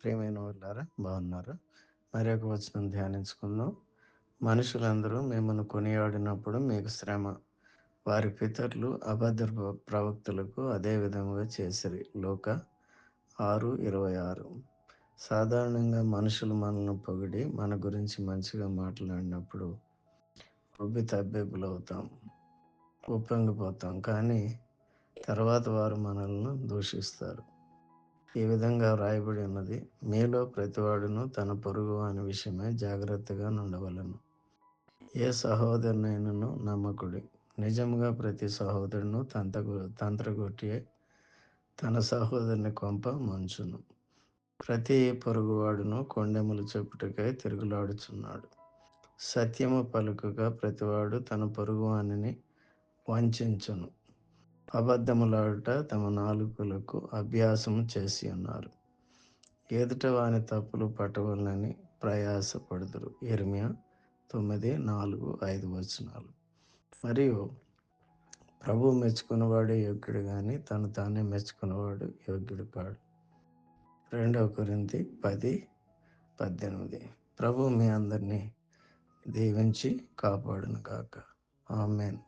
ప్రియమైన వాళ్ళారా బాగున్నారా? మరి ఒక వచనం ధ్యానించుకుందాం. మనుషులందరూ మిమ్మల్ని కొనియాడినప్పుడు మీకు శ్రమ. వారి పితరులు అబద్ధ ప్రవక్తలకు అదే విధముగా చేసిరి. లూకా 6:26. సాధారణంగా మనుషులు మనల్ని పొగిడి మన గురించి మంచిగా మాట్లాడినప్పుడు ఉబ్బి తబ్బిబ్బులవుతాం, ఉప్పొంగిపోతాం. కానీ తర్వాత వారు మనల్ని దూషిస్తారు. ఈ విధంగా వ్రాయబడి ఉన్నది, మీలో ప్రతివాడును తన పొరుగు వాని విషయమై జాగ్రత్తగా నుండవలెను. ఏ సహోదరునైనను నమ్మకుడి. నిజముగా ప్రతి సహోదరును తంత్రగొట్టి తన సహోదరుని కొంప ముంచును. ప్రతి పొరుగువాడును కొండెములు చెప్పుటకై తిరుగులాడుచున్నాడు. సత్యము పలుకక ప్రతివాడు తన పొరుగువానిని వంచించును. అబద్ధములాడుట తమ నాలుకలకు అభ్యాసము చేసి ఉన్నారు. ఎదుట వాని తప్పులు పట్టవలనని ప్రయాసపడుదురు. యెర్మీయా 9:4-5 మరియు ప్రభు మెచ్చుకున్నవాడే యోగ్యుడు గాని తను తానే మెచ్చుకున్నవాడు యోగ్యుడు కాడు. 2 కొరింథీ 10:18. ప్రభు మీ అందరినీ దీవించి కాపాడును గాక. ఆమేన్.